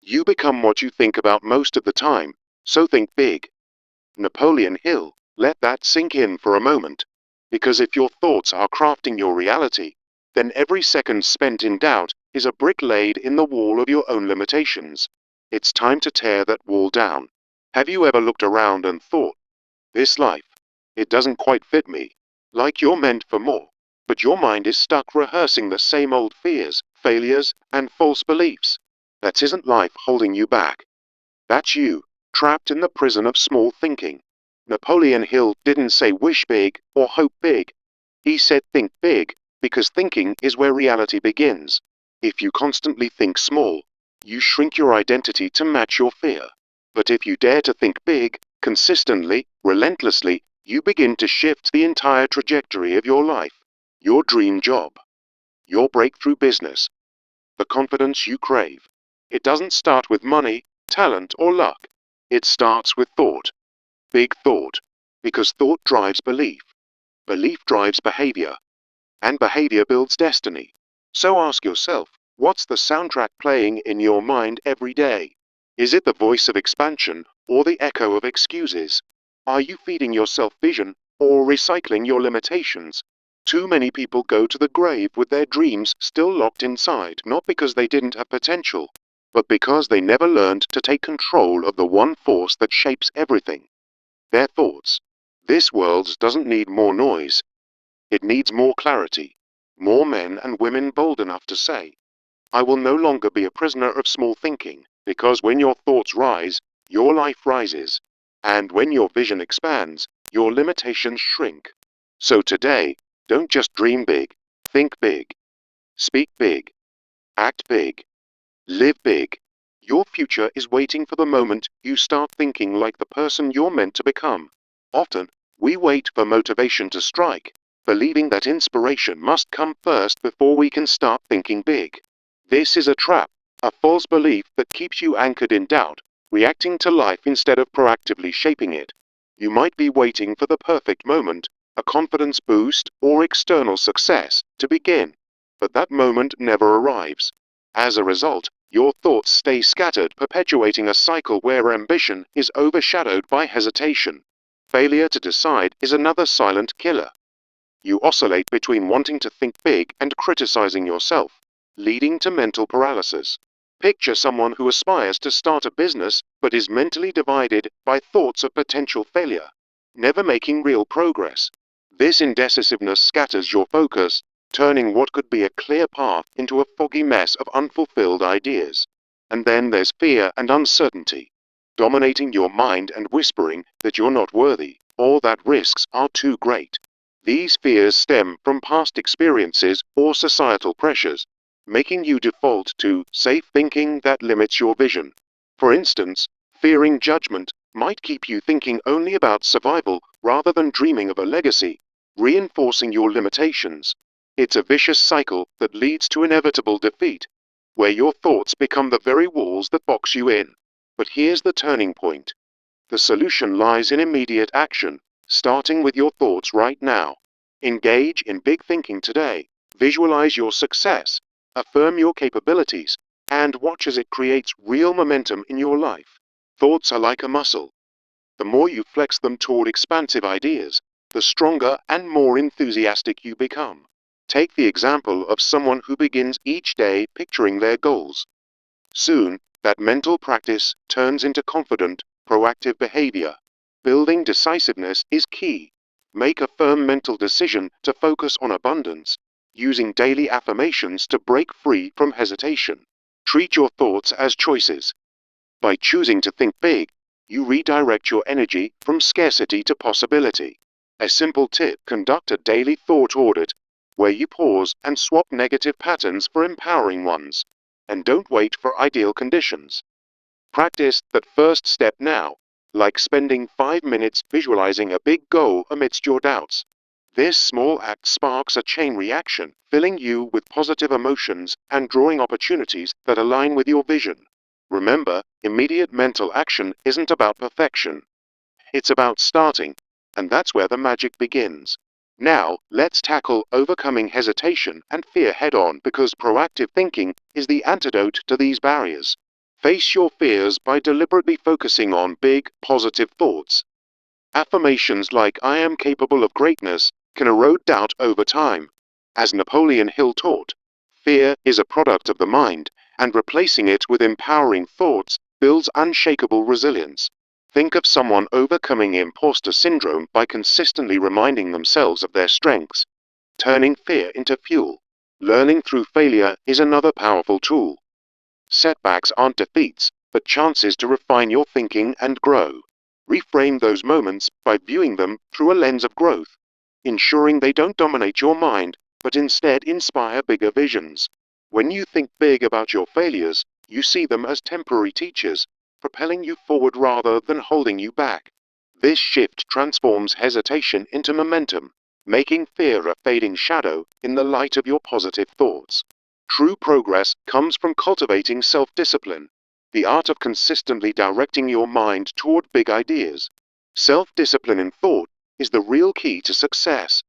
You become what you think about most of the time, so think big. Napoleon Hill, let that sink in for a moment. Because if your thoughts are crafting your reality, then every second spent in doubt is a brick laid in the wall of your own limitations. It's time to tear that wall down. Have you ever looked around and thought, this life, it doesn't quite fit me, like you're meant for more, but your mind is stuck rehearsing the same old fears, failures, and false beliefs? That isn't life holding you back. That's you, trapped in the prison of small thinking. Napoleon Hill didn't say wish big or hope big. He said think big, because thinking is where reality begins. If you constantly think small, you shrink your identity to match your fear. But if you dare to think big, consistently, relentlessly, you begin to shift the entire trajectory of your life. Your dream job. Your breakthrough business. The confidence you crave. It doesn't start with money, talent, or luck. It starts with thought. Big thought. Because thought drives belief. Belief drives behavior. And behavior builds destiny. So ask yourself, what's the soundtrack playing in your mind every day? Is it the voice of expansion or the echo of excuses? Are you feeding yourself vision or recycling your limitations? Too many people go to the grave with their dreams still locked inside, not because they didn't have potential, but because they never learned to take control of the one force that shapes everything. Their thoughts. This world doesn't need more noise. It needs more clarity. More men and women bold enough to say, I will no longer be a prisoner of small thinking, because when your thoughts rise, your life rises. And when your vision expands, your limitations shrink. So today, don't just dream big, think big. Speak big. Act big. Live big. Your future is waiting for the moment you start thinking like the person you're meant to become. Often, we wait for motivation to strike, believing that inspiration must come first before we can start thinking big. This is a trap, a false belief that keeps you anchored in doubt, reacting to life instead of proactively shaping it. You might be waiting for the perfect moment, a confidence boost or external success, to begin, but that moment never arrives. As a result, your thoughts stay scattered, perpetuating a cycle where ambition is overshadowed by hesitation. Failure to decide is another silent killer. You oscillate between wanting to think big and criticizing yourself, leading to mental paralysis. Picture someone who aspires to start a business but is mentally divided by thoughts of potential failure, never making real progress. This indecisiveness scatters your focus, turning what could be a clear path into a foggy mess of unfulfilled ideas. And then there's fear and uncertainty, dominating your mind and whispering that you're not worthy, or that risks are too great. These fears stem from past experiences or societal pressures, making you default to safe thinking that limits your vision. For instance, fearing judgment might keep you thinking only about survival rather than dreaming of a legacy, reinforcing your limitations. It's a vicious cycle that leads to inevitable defeat, where your thoughts become the very walls that box you in. But here's the turning point. The solution lies in immediate action, starting with your thoughts right now. Engage in big thinking today. Visualize your success, affirm your capabilities, and watch as it creates real momentum in your life. Thoughts are like a muscle. The more you flex them toward expansive ideas, the stronger and more enthusiastic you become. Take the example of someone who begins each day picturing their goals. Soon, that mental practice turns into confident, proactive behavior. Building decisiveness is key. Make a firm mental decision to focus on abundance, using daily affirmations to break free from hesitation. Treat your thoughts as choices. By choosing to think big, you redirect your energy from scarcity to possibility. A simple tip: conduct a daily thought audit, where you pause and swap negative patterns for empowering ones. And don't wait for ideal conditions. Practice that first step now, like spending 5 minutes visualizing a big goal amidst your doubts. This small act sparks a chain reaction, filling you with positive emotions and drawing opportunities that align with your vision. Remember, immediate mental action isn't about perfection. It's about starting, and that's where the magic begins. Now, let's tackle overcoming hesitation and fear head-on, because proactive thinking is the antidote to these barriers. Face your fears by deliberately focusing on big, positive thoughts. Affirmations like "I am capable of greatness" can erode doubt over time. As Napoleon Hill taught, fear is a product of the mind, and replacing it with empowering thoughts builds unshakable resilience. Think of someone overcoming imposter syndrome by consistently reminding themselves of their strengths, turning fear into fuel. Learning through failure is another powerful tool. Setbacks aren't defeats, but chances to refine your thinking and grow. Reframe those moments by viewing them through a lens of growth, ensuring they don't dominate your mind, but instead inspire bigger visions. When you think big about your failures, you see them as temporary teachers, propelling you forward rather than holding you back. This shift transforms hesitation into momentum, making fear a fading shadow in the light of your positive thoughts. True progress comes from cultivating self-discipline, the art of consistently directing your mind toward big ideas. Self-discipline in thought is the real key to success.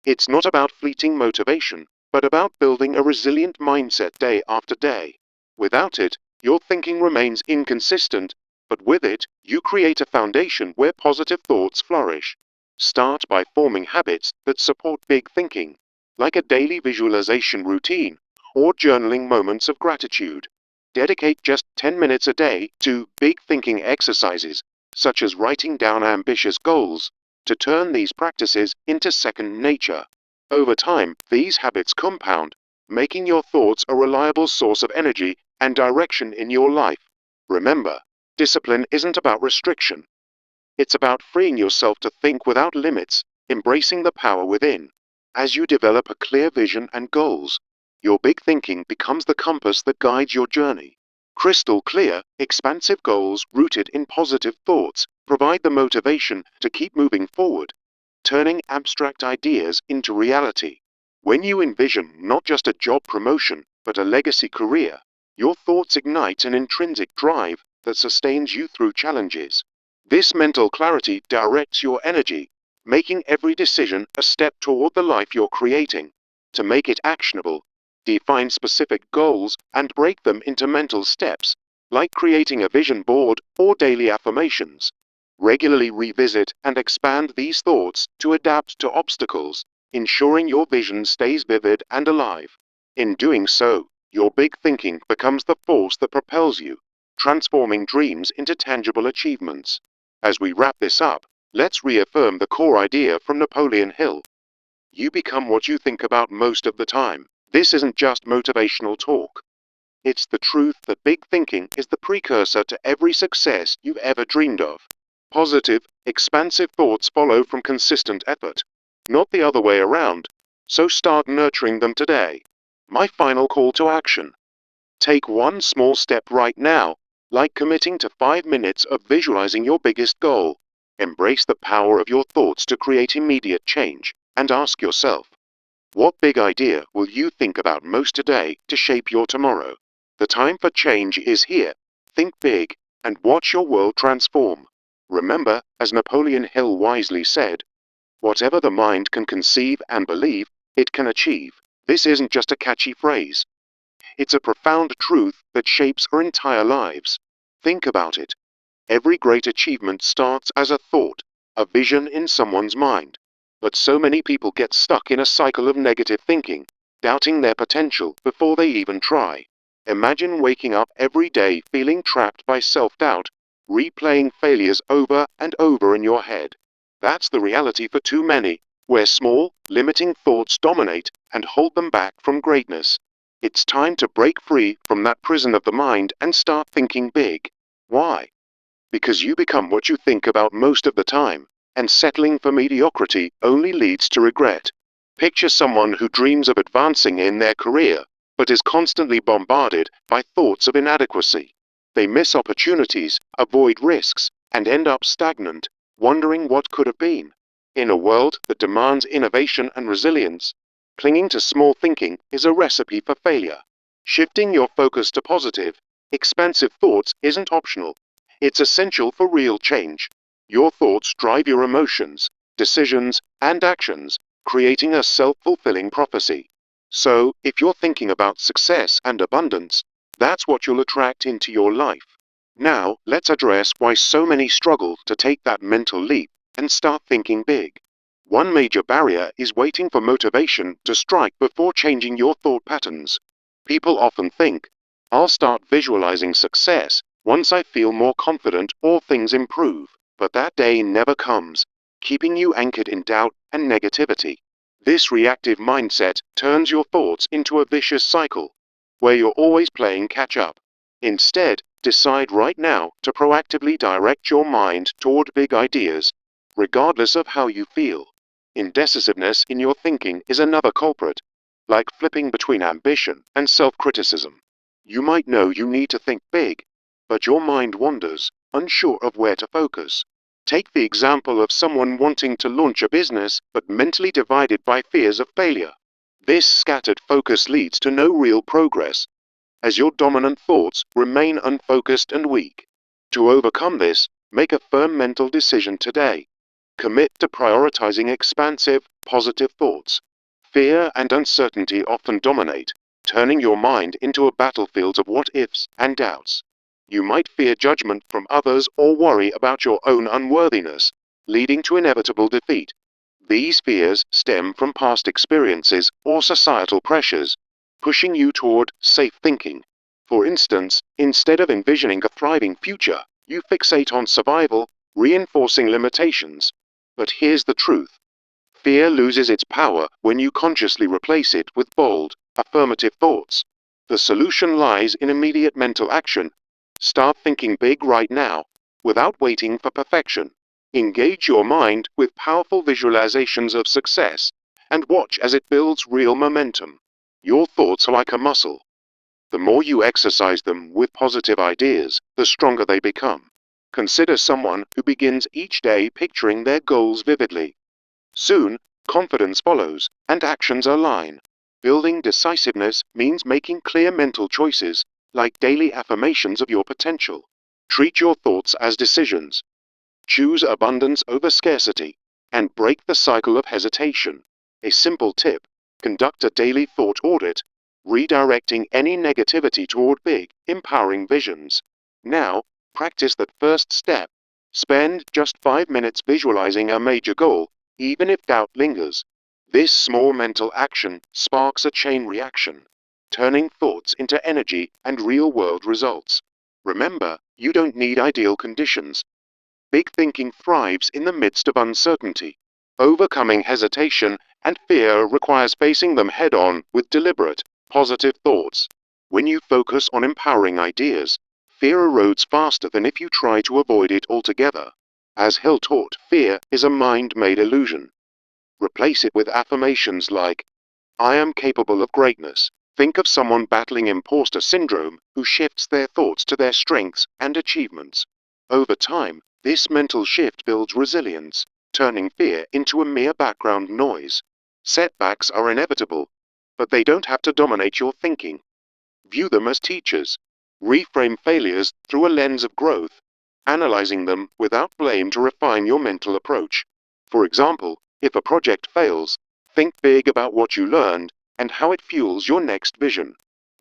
It's not about fleeting motivation, but about building a resilient mindset day after day. Without it, your thinking remains inconsistent, but with it, you create a foundation where positive thoughts flourish. Start by forming habits that support big thinking, like a daily visualization routine or journaling moments of gratitude. Dedicate just 10 minutes a day to big thinking exercises, such as writing down ambitious goals, to turn these practices into second nature. Over time, these habits compound, making your thoughts a reliable source of energy and direction in your life. Remember, discipline isn't about restriction. It's about freeing yourself to think without limits, embracing the power within. As you develop a clear vision and goals, your big thinking becomes the compass that guides your journey. Crystal clear, expansive goals rooted in positive thoughts provide the motivation to keep moving forward, turning abstract ideas into reality. When you envision not just a job promotion, but a legacy career, your thoughts ignite an intrinsic drive that sustains you through challenges. This mental clarity directs your energy, making every decision a step toward the life you're creating. To make it actionable, define specific goals and break them into mental steps, like creating a vision board or daily affirmations. Regularly revisit and expand these thoughts to adapt to obstacles, ensuring your vision stays vivid and alive. In doing so, your big thinking becomes the force that propels you, transforming dreams into tangible achievements. As we wrap this up, let's reaffirm the core idea from Napoleon Hill. You become what you think about most of the time. This isn't just motivational talk. It's the truth that big thinking is the precursor to every success you've ever dreamed of. Positive, expansive thoughts follow from consistent effort, not the other way around, so start nurturing them today. My final call to action. Take one small step right now, like committing to 5 minutes of visualizing your biggest goal. Embrace the power of your thoughts to create immediate change, and ask yourself, what big idea will you think about most today to shape your tomorrow? The time for change is here. Think big, and watch your world transform. Remember, as Napoleon Hill wisely said, whatever the mind can conceive and believe, it can achieve. This isn't just a catchy phrase. It's a profound truth that shapes our entire lives. Think about it. Every great achievement starts as a thought, a vision in someone's mind. But so many people get stuck in a cycle of negative thinking, doubting their potential before they even try. Imagine waking up every day feeling trapped by self-doubt, replaying failures over and over in your head. That's the reality for too many, where small, limiting thoughts dominate and hold them back from greatness. It's time to break free from that prison of the mind and start thinking big. Why? Because you become what you think about most of the time, and settling for mediocrity only leads to regret. Picture someone who dreams of advancing in their career, but is constantly bombarded by thoughts of inadequacy. They miss opportunities, avoid risks, and end up stagnant, wondering what could have been. In a world that demands innovation and resilience, clinging to small thinking is a recipe for failure. Shifting your focus to positive, expansive thoughts isn't optional. It's essential for real change. Your thoughts drive your emotions, decisions, and actions, creating a self-fulfilling prophecy. So, if you're thinking about success and abundance, That's what you'll attract into your life. Now, let's address why so many struggle to take that mental leap and start thinking big. One major barrier is waiting for motivation to strike before changing your thought patterns. People often think, I'll start visualizing success once I feel more confident or things improve, but that day never comes, keeping you anchored in doubt and negativity. This reactive mindset turns your thoughts into a vicious cycle, where you're always playing catch up. Instead, decide right now to proactively direct your mind toward big ideas, regardless of how you feel. Indecisiveness in your thinking is another culprit, like flipping between ambition and self-criticism. You might know you need to think big, but your mind wanders, unsure of where to focus. Take the example of someone wanting to launch a business but mentally divided by fears of failure. This scattered focus leads to no real progress, as your dominant thoughts remain unfocused and weak. To overcome this, make a firm mental decision today. Commit to prioritizing expansive, positive thoughts. Fear and uncertainty often dominate, turning your mind into a battlefield of what-ifs and doubts. You might fear judgment from others or worry about your own unworthiness, leading to inevitable defeat. These fears stem from past experiences or societal pressures, pushing you toward safe thinking. For instance, instead of envisioning a thriving future, you fixate on survival, reinforcing limitations. But here's the truth. Fear loses its power when you consciously replace it with bold, affirmative thoughts. The solution lies in immediate mental action. Start thinking big right now, without waiting for perfection. Engage your mind with powerful visualizations of success, and watch as it builds real momentum. Your thoughts are like a muscle. The more you exercise them with positive ideas, the stronger they become. Consider someone who begins each day picturing their goals vividly. Soon, confidence follows, and actions align. Building decisiveness means making clear mental choices, like daily affirmations of your potential. Treat your thoughts as decisions. Choose abundance over scarcity, and break the cycle of hesitation. A simple tip: conduct a daily thought audit, redirecting any negativity toward big, empowering visions. Now, practice that first step. Spend just 5 minutes visualizing a major goal, even if doubt lingers. This small mental action sparks a chain reaction, turning thoughts into energy and real-world results. Remember, you don't need ideal conditions. Big thinking thrives in the midst of uncertainty. Overcoming hesitation and fear requires facing them head-on with deliberate, positive thoughts. When you focus on empowering ideas, fear erodes faster than if you try to avoid it altogether. As Hill taught, fear is a mind-made illusion. Replace it with affirmations like, I am capable of greatness. Think of someone battling imposter syndrome who shifts their thoughts to their strengths and achievements. Over time, this mental shift builds resilience, turning fear into a mere background noise. Setbacks are inevitable, but they don't have to dominate your thinking. View them as teachers. Reframe failures through a lens of growth, analyzing them without blame to refine your mental approach. For example, if a project fails, think big about what you learned and how it fuels your next vision.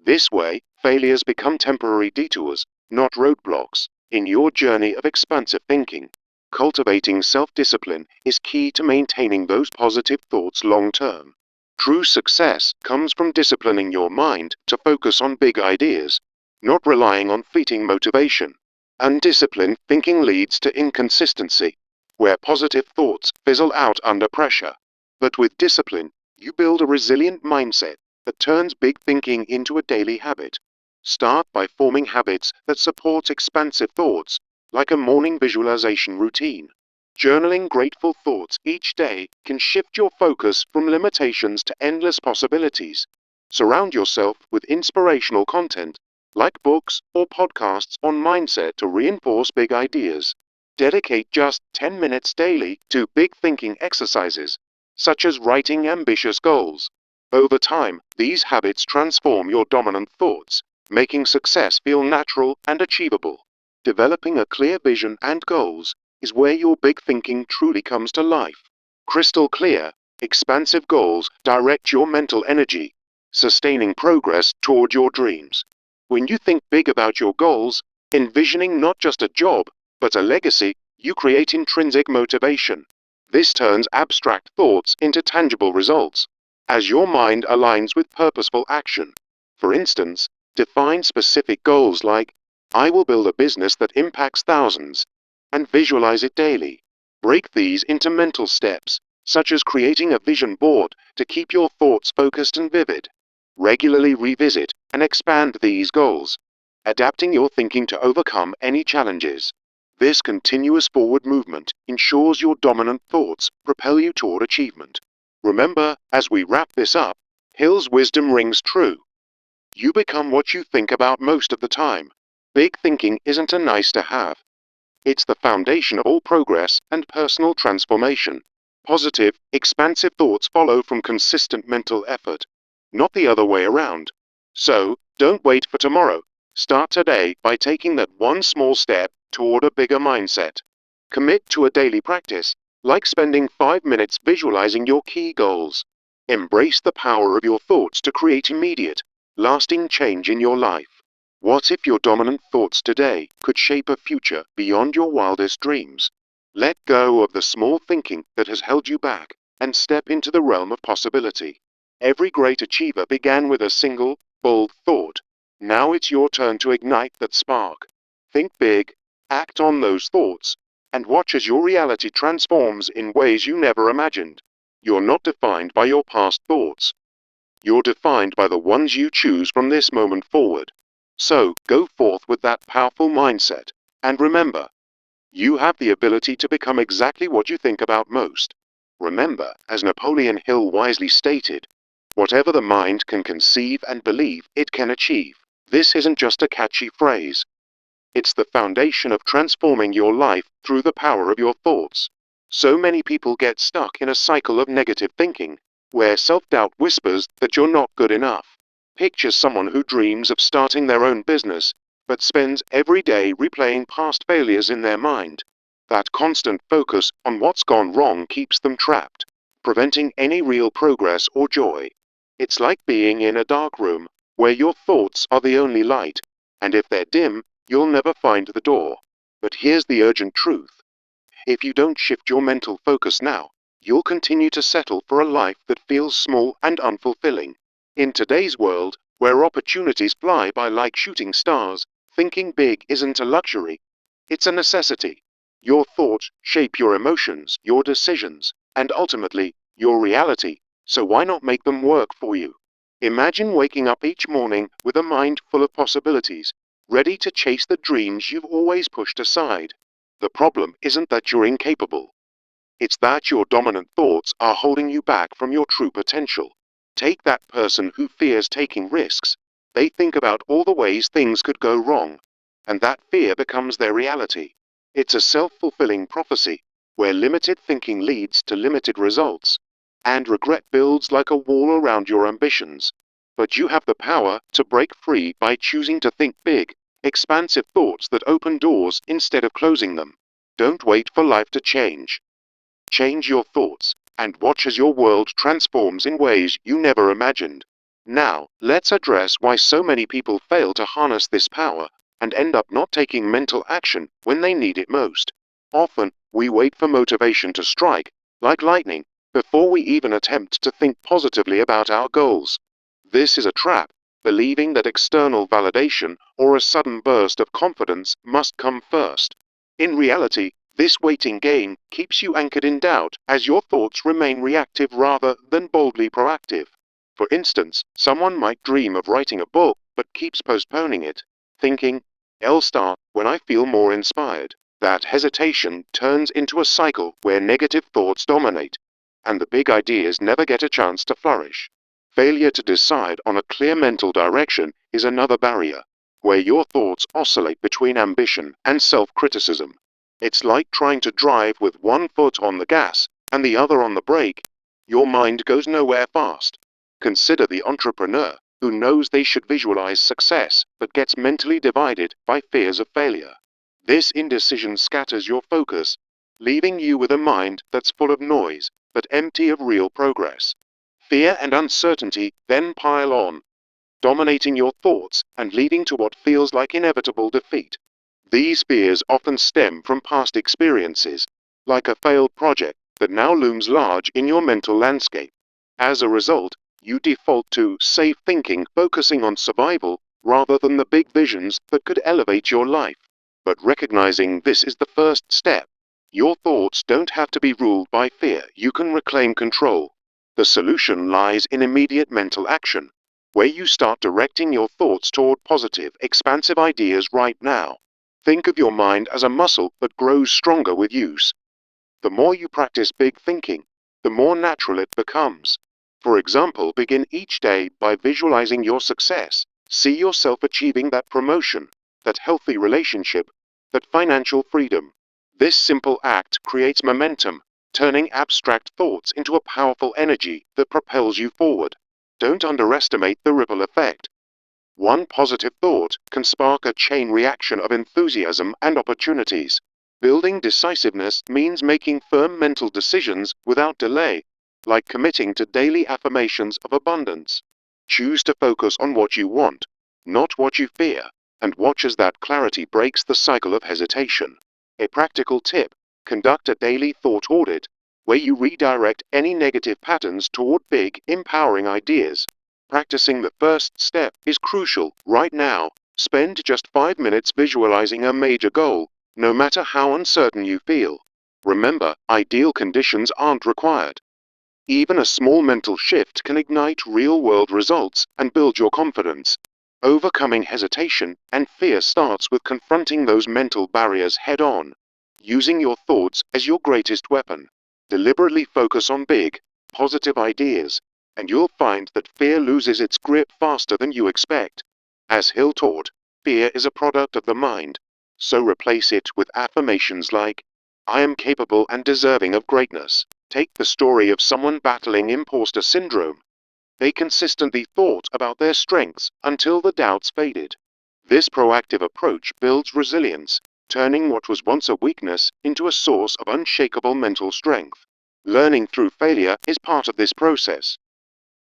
This way, failures become temporary detours, not roadblocks, in your journey of expansive thinking. Cultivating self-discipline is key to maintaining those positive thoughts long-term. True success comes from disciplining your mind to focus on big ideas, not relying on fleeting motivation. Undisciplined thinking leads to inconsistency, where positive thoughts fizzle out under pressure. But with discipline, you build a resilient mindset that turns big thinking into a daily habit. Start by forming habits that support expansive thoughts, like a morning visualization routine. Journaling grateful thoughts each day can shift your focus from limitations to endless possibilities. Surround yourself with inspirational content, like books or podcasts on mindset to reinforce big ideas. Dedicate just 10 minutes daily to big thinking exercises, such as writing ambitious goals. Over time, these habits transform your dominant thoughts, making success feel natural and achievable. Developing a clear vision and goals is where your big thinking truly comes to life. Crystal clear, expansive goals direct your mental energy, sustaining progress toward your dreams. When you think big about your goals, envisioning not just a job, but a legacy, you create intrinsic motivation. This turns abstract thoughts into tangible results, as your mind aligns with purposeful action. For instance, define specific goals like, I will build a business that impacts thousands, and visualize it daily. Break these into mental steps, such as creating a vision board to keep your thoughts focused and vivid. Regularly revisit and expand these goals, adapting your thinking to overcome any challenges. This continuous forward movement ensures your dominant thoughts propel you toward achievement. Remember, as we wrap this up, Hill's wisdom rings true. You become what you think about most of the time. Big thinking isn't a nice to have. It's the foundation of all progress and personal transformation. Positive, expansive thoughts follow from consistent mental effort, not the other way around. So, don't wait for tomorrow. Start today by taking that one small step toward a bigger mindset. Commit to a daily practice, like spending 5 minutes visualizing your key goals. Embrace the power of your thoughts to create immediate, lasting change in your life. What if your dominant thoughts today could shape a future beyond your wildest dreams? Let go of the small thinking that has held you back and step into the realm of possibility. Every great achiever began with a single, bold thought. Now it's your turn to ignite that spark. Think big, act on those thoughts, and watch as your reality transforms in ways you never imagined. You're not defined by your past thoughts. You're defined by the ones you choose from this moment forward. So, go forth with that powerful mindset, and remember, you have the ability to become exactly what you think about most. Remember, as Napoleon Hill wisely stated, whatever the mind can conceive and believe, it can achieve. This isn't just a catchy phrase. It's the foundation of transforming your life through the power of your thoughts. So many people get stuck in a cycle of negative thinking, where self-doubt whispers that you're not good enough. Picture someone who dreams of starting their own business, but spends every day replaying past failures in their mind. That constant focus on what's gone wrong keeps them trapped, preventing any real progress or joy. It's like being in a dark room, where your thoughts are the only light, and if they're dim, you'll never find the door. But here's the urgent truth. If you don't shift your mental focus now, you'll continue to settle for a life that feels small and unfulfilling. In today's world, where opportunities fly by like shooting stars, thinking big isn't a luxury, it's a necessity. Your thoughts shape your emotions, your decisions, and ultimately, your reality, so why not make them work for you? Imagine waking up each morning with a mind full of possibilities, ready to chase the dreams you've always pushed aside. The problem isn't that you're incapable. It's that your dominant thoughts are holding you back from your true potential. Take that person who fears taking risks. They think about all the ways things could go wrong, and that fear becomes their reality. It's a self-fulfilling prophecy, where limited thinking leads to limited results, and regret builds like a wall around your ambitions. But you have the power to break free by choosing to think big, expansive thoughts that open doors instead of closing them. Don't wait for life to change. Change your thoughts, and watch as your world transforms in ways you never imagined. Now, let's address why so many people fail to harness this power and end up not taking mental action when they need it most. Often, we wait for motivation to strike, like lightning, before we even attempt to think positively about our goals. This is a trap, believing that external validation or a sudden burst of confidence must come first. In reality, this waiting game keeps you anchored in doubt as your thoughts remain reactive rather than boldly proactive. For instance, someone might dream of writing a book but keeps postponing it, thinking, I'll start when I feel more inspired. That hesitation turns into a cycle where negative thoughts dominate, and the big ideas never get a chance to flourish. Failure to decide on a clear mental direction is another barrier, where your thoughts oscillate between ambition and self-criticism. It's like trying to drive with one foot on the gas and the other on the brake. Your mind goes nowhere fast. Consider the entrepreneur who knows they should visualize success but gets mentally divided by fears of failure. This indecision scatters your focus, leaving you with a mind that's full of noise but empty of real progress. Fear and uncertainty then pile on, dominating your thoughts and leading to what feels like inevitable defeat. These fears often stem from past experiences, like a failed project that now looms large in your mental landscape. As a result, you default to safe thinking, focusing on survival rather than the big visions that could elevate your life. But recognizing this is the first step. Your thoughts don't have to be ruled by fear. You can reclaim control. The solution lies in immediate mental action, where you start directing your thoughts toward positive, expansive ideas right now. Think of your mind as a muscle that grows stronger with use. The more you practice big thinking, the more natural it becomes. For example, begin each day by visualizing your success. See yourself achieving that promotion, that healthy relationship, that financial freedom. This simple act creates momentum, turning abstract thoughts into a powerful energy that propels you forward. Don't underestimate the ripple effect. One positive thought can spark a chain reaction of enthusiasm and opportunities. Building decisiveness means making firm mental decisions without delay, like committing to daily affirmations of abundance. Choose to focus on what you want, not what you fear, and watch as that clarity breaks the cycle of hesitation. A practical tip: conduct a daily thought audit, where you redirect any negative patterns toward big, empowering ideas. Practicing the first step is crucial. Right now, spend just 5 minutes visualizing a major goal, no matter how uncertain you feel. Remember, ideal conditions aren't required. Even a small mental shift can ignite real-world results and build your confidence. Overcoming hesitation and fear starts with confronting those mental barriers head-on, using your thoughts as your greatest weapon. Deliberately focus on big, positive ideas, and you'll find that fear loses its grip faster than you expect. As Hill taught, fear is a product of the mind, so replace it with affirmations like, "I am capable and deserving of greatness." Take the story of someone battling imposter syndrome. They consistently thought about their strengths until the doubts faded. This proactive approach builds resilience, turning what was once a weakness into a source of unshakable mental strength. Learning through failure is part of this process.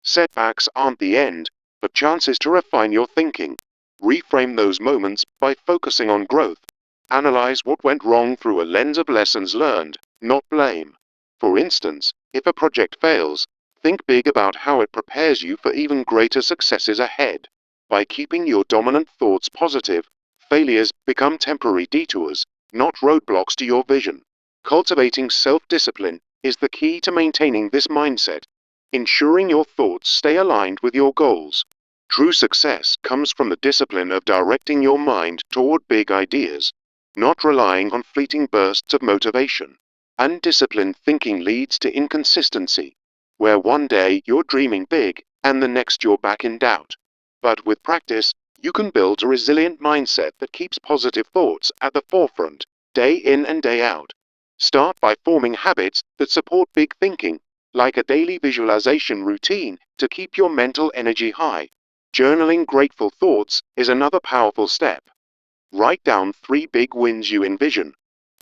Setbacks aren't the end, but chances to refine your thinking. Reframe those moments by focusing on growth. Analyze what went wrong through a lens of lessons learned, not blame. For instance, if a project fails, think big about how it prepares you for even greater successes ahead. By keeping your dominant thoughts positive, failures become temporary detours, not roadblocks to your vision. Cultivating self-discipline is the key to maintaining this mindset, ensuring your thoughts stay aligned with your goals. True success comes from the discipline of directing your mind toward big ideas, not relying on fleeting bursts of motivation. Undisciplined thinking leads to inconsistency, where one day you're dreaming big and the next you're back in doubt. But with practice, you can build a resilient mindset that keeps positive thoughts at the forefront, day in and day out. Start by forming habits that support big thinking, like a daily visualization routine to keep your mental energy high. Journaling grateful thoughts is another powerful step. Write down 3 big wins you envision,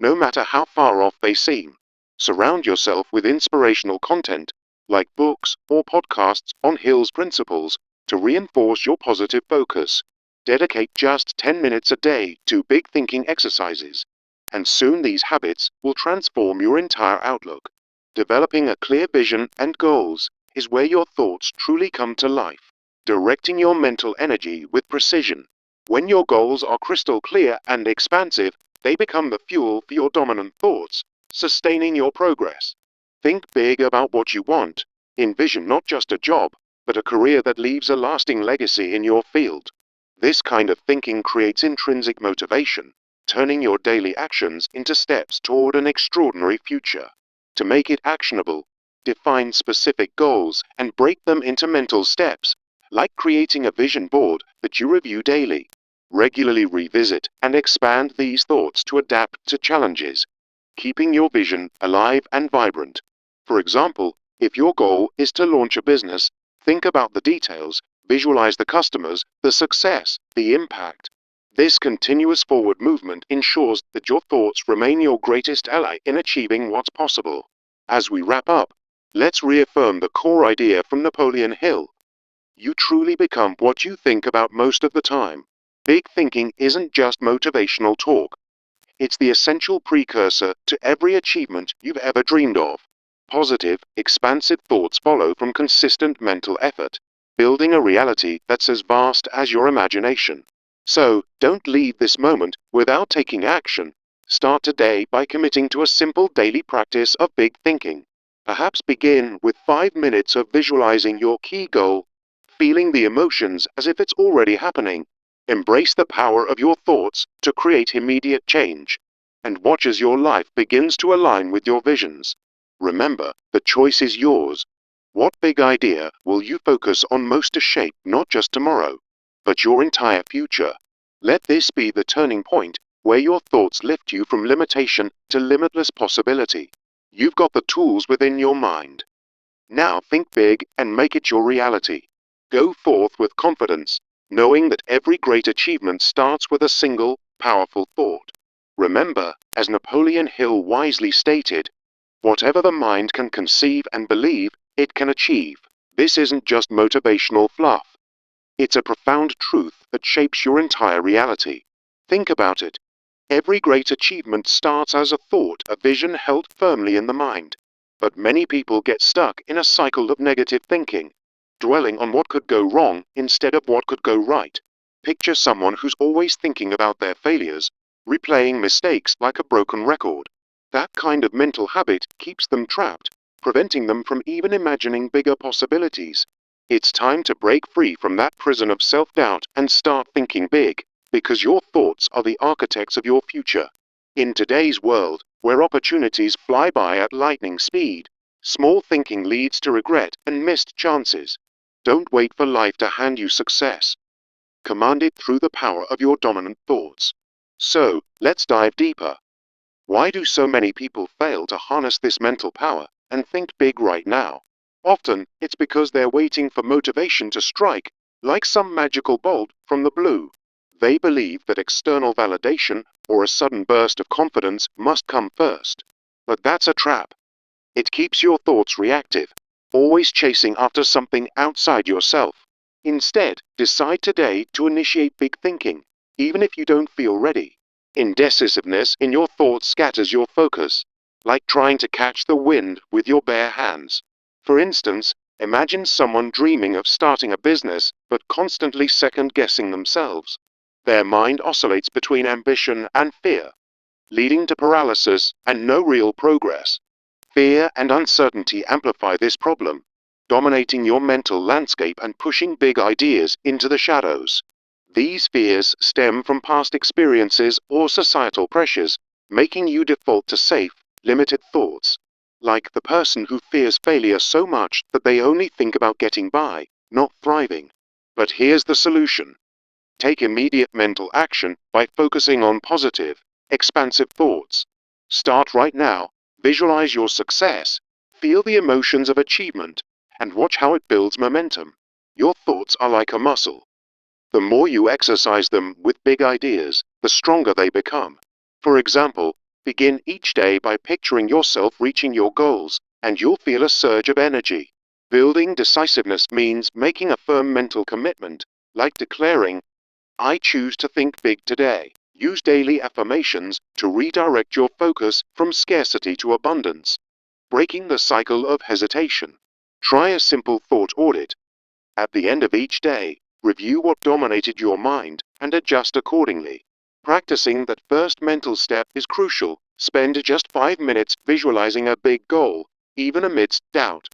no matter how far off they seem. Surround yourself with inspirational content, like books or podcasts on Hill's principles, to reinforce your positive focus. Dedicate just 10 minutes a day to big thinking exercises, and soon these habits will transform your entire outlook. Developing a clear vision and goals is where your thoughts truly come to life, directing your mental energy with precision. When your goals are crystal clear and expansive, they become the fuel for your dominant thoughts, sustaining your progress. Think big about what you want. Envision not just a job, but a career that leaves a lasting legacy in your field. This kind of thinking creates intrinsic motivation, turning your daily actions into steps toward an extraordinary future. To make it actionable, define specific goals and break them into mental steps, like creating a vision board that you review daily. Regularly revisit and expand these thoughts to adapt to challenges, keeping your vision alive and vibrant. For example, if your goal is to launch a business, think about the details, visualize the customers, the success, the impact. This continuous forward movement ensures that your thoughts remain your greatest ally in achieving what's possible. As we wrap up, let's reaffirm the core idea from Napoleon Hill. You truly become what you think about most of the time. Big thinking isn't just motivational talk. It's the essential precursor to every achievement you've ever dreamed of. Positive, expansive thoughts follow from consistent mental effort, building a reality that's as vast as your imagination. So, don't leave this moment without taking action. Start today by committing to a simple daily practice of big thinking. Perhaps begin with 5 minutes of visualizing your key goal, feeling the emotions as if it's already happening. Embrace the power of your thoughts to create immediate change, and watch as your life begins to align with your visions. Remember, the choice is yours. What big idea will you focus on most to shape not just tomorrow, but your entire future? Let this be the turning point where your thoughts lift you from limitation to limitless possibility. You've got the tools within your mind. Now think big and make it your reality. Go forth with confidence, knowing that every great achievement starts with a single, powerful thought. Remember, as Napoleon Hill wisely stated, whatever the mind can conceive and believe, it can achieve. This isn't just motivational fluff. It's a profound truth that shapes your entire reality. Think about it. Every great achievement starts as a thought, a vision held firmly in the mind. But many people get stuck in a cycle of negative thinking, dwelling on what could go wrong instead of what could go right. Picture someone who's always thinking about their failures, replaying mistakes like a broken record. That kind of mental habit keeps them trapped, preventing them from even imagining bigger possibilities. It's time to break free from that prison of self-doubt and start thinking big, because your thoughts are the architects of your future. In today's world, where opportunities fly by at lightning speed, small thinking leads to regret and missed chances. Don't wait for life to hand you success. Command it through the power of your dominant thoughts. So, let's dive deeper. Why do so many people fail to harness this mental power and think big right now? Often, it's because they're waiting for motivation to strike, like some magical bolt from the blue. They believe that external validation or a sudden burst of confidence must come first. But that's a trap. It keeps your thoughts reactive, always chasing after something outside yourself. Instead, decide today to initiate big thinking, even if you don't feel ready. Indecisiveness in your thoughts scatters your focus, like trying to catch the wind with your bare hands. For instance, imagine someone dreaming of starting a business but constantly second-guessing themselves. Their mind oscillates between ambition and fear, leading to paralysis and no real progress. Fear and uncertainty amplify this problem, dominating your mental landscape and pushing big ideas into the shadows. These fears stem from past experiences or societal pressures, making you default to safe, limited thoughts. Like the person who fears failure so much that they only think about getting by, not thriving. But here's the solution. Take immediate mental action by focusing on positive, expansive thoughts. Start right now, visualize your success, feel the emotions of achievement, and watch how it builds momentum. Your thoughts are like a muscle. The more you exercise them with big ideas, the stronger they become. For example, begin each day by picturing yourself reaching your goals, and you'll feel a surge of energy. Building decisiveness means making a firm mental commitment, like declaring, I choose to think big today. Use daily affirmations to redirect your focus from scarcity to abundance, breaking the cycle of hesitation. Try a simple thought audit. At the end of each day, review what dominated your mind and adjust accordingly. Practicing that first mental step is crucial. Spend just 5 minutes visualizing a big goal, even amidst doubt.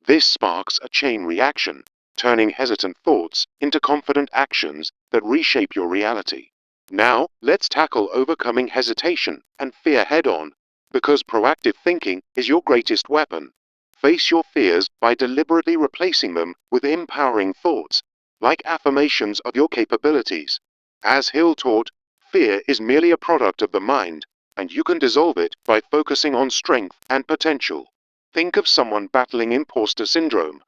This sparks a chain reaction, turning hesitant thoughts into confident actions that reshape your reality. Now, let's tackle overcoming hesitation and fear head-on, because proactive thinking is your greatest weapon. Face your fears by deliberately replacing them with empowering thoughts, like affirmations of your capabilities. As Hill taught, fear is merely a product of the mind, and you can dissolve it by focusing on strength and potential. Think of someone battling imposter syndrome.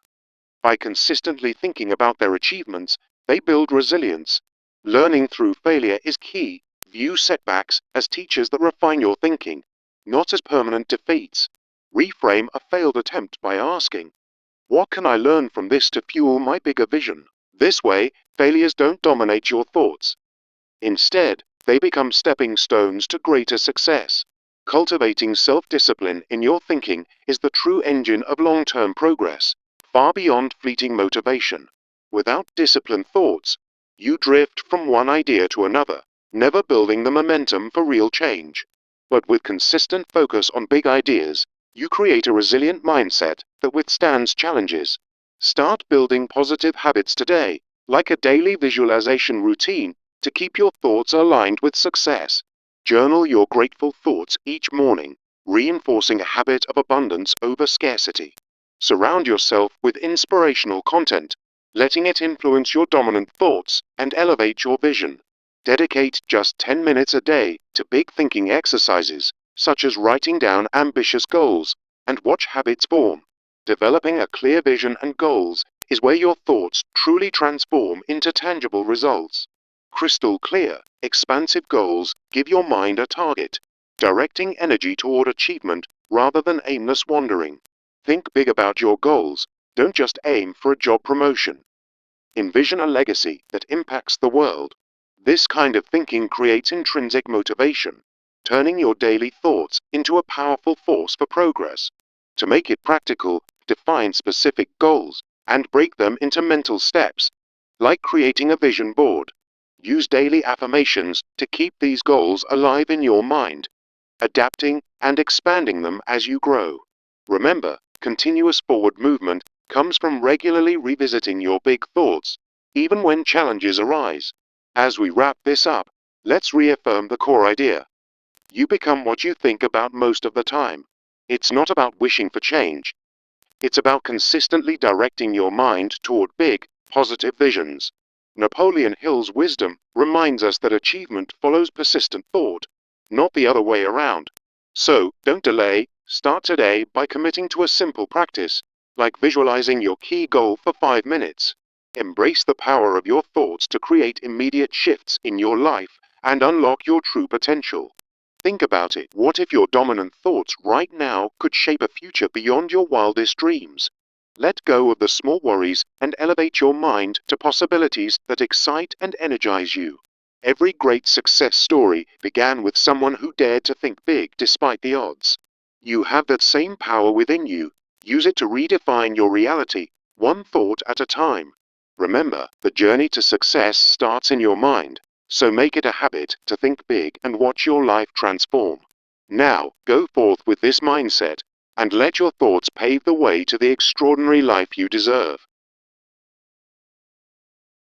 By consistently thinking about their achievements, they build resilience. Learning through failure is key. View setbacks as teachers that refine your thinking, not as permanent defeats. Reframe a failed attempt by asking, What can I learn from this to fuel my bigger vision? This way, failures don't dominate your thoughts. Instead, they become stepping stones to greater success. Cultivating self-discipline in your thinking is the true engine of long-term progress, far beyond fleeting motivation. Without disciplined thoughts, you drift from one idea to another, never building the momentum for real change. But with consistent focus on big ideas, you create a resilient mindset that withstands challenges. Start building positive habits today, like a daily visualization routine to keep your thoughts aligned with success. Journal your grateful thoughts each morning, reinforcing a habit of abundance over scarcity. Surround yourself with inspirational content, letting it influence your dominant thoughts and elevate your vision. Dedicate just 10 minutes a day to big thinking exercises, such as writing down ambitious goals, and watch habits form. Developing a clear vision and goals is where your thoughts truly transform into tangible results. Crystal clear, expansive goals give your mind a target, directing energy toward achievement rather than aimless wandering. Think big about your goals, don't just aim for a job promotion. Envision a legacy that impacts the world. This kind of thinking creates intrinsic motivation, turning your daily thoughts into a powerful force for progress. To make it practical, define specific goals and break them into mental steps, like creating a vision board. Use daily affirmations to keep these goals alive in your mind, adapting and expanding them as you grow. Remember, continuous forward movement comes from regularly revisiting your big thoughts, even when challenges arise. As we wrap this up, let's reaffirm the core idea. You become what you think about most of the time. It's not about wishing for change. It's about consistently directing your mind toward big, positive visions. Napoleon Hill's wisdom reminds us that achievement follows persistent thought, not the other way around. So, don't delay, start today by committing to a simple practice, like visualizing your key goal for 5 minutes. Embrace the power of your thoughts to create immediate shifts in your life and unlock your true potential. Think about it. What if your dominant thoughts right now could shape a future beyond your wildest dreams? Let go of the small worries and elevate your mind to possibilities that excite and energize you. Every great success story began with someone who dared to think big despite the odds. You have that same power within you. Use it to redefine your reality, one thought at a time. Remember, the journey to success starts in your mind, so make it a habit to think big and watch your life transform. Now, go forth with this mindset, and let your thoughts pave the way to the extraordinary life you deserve.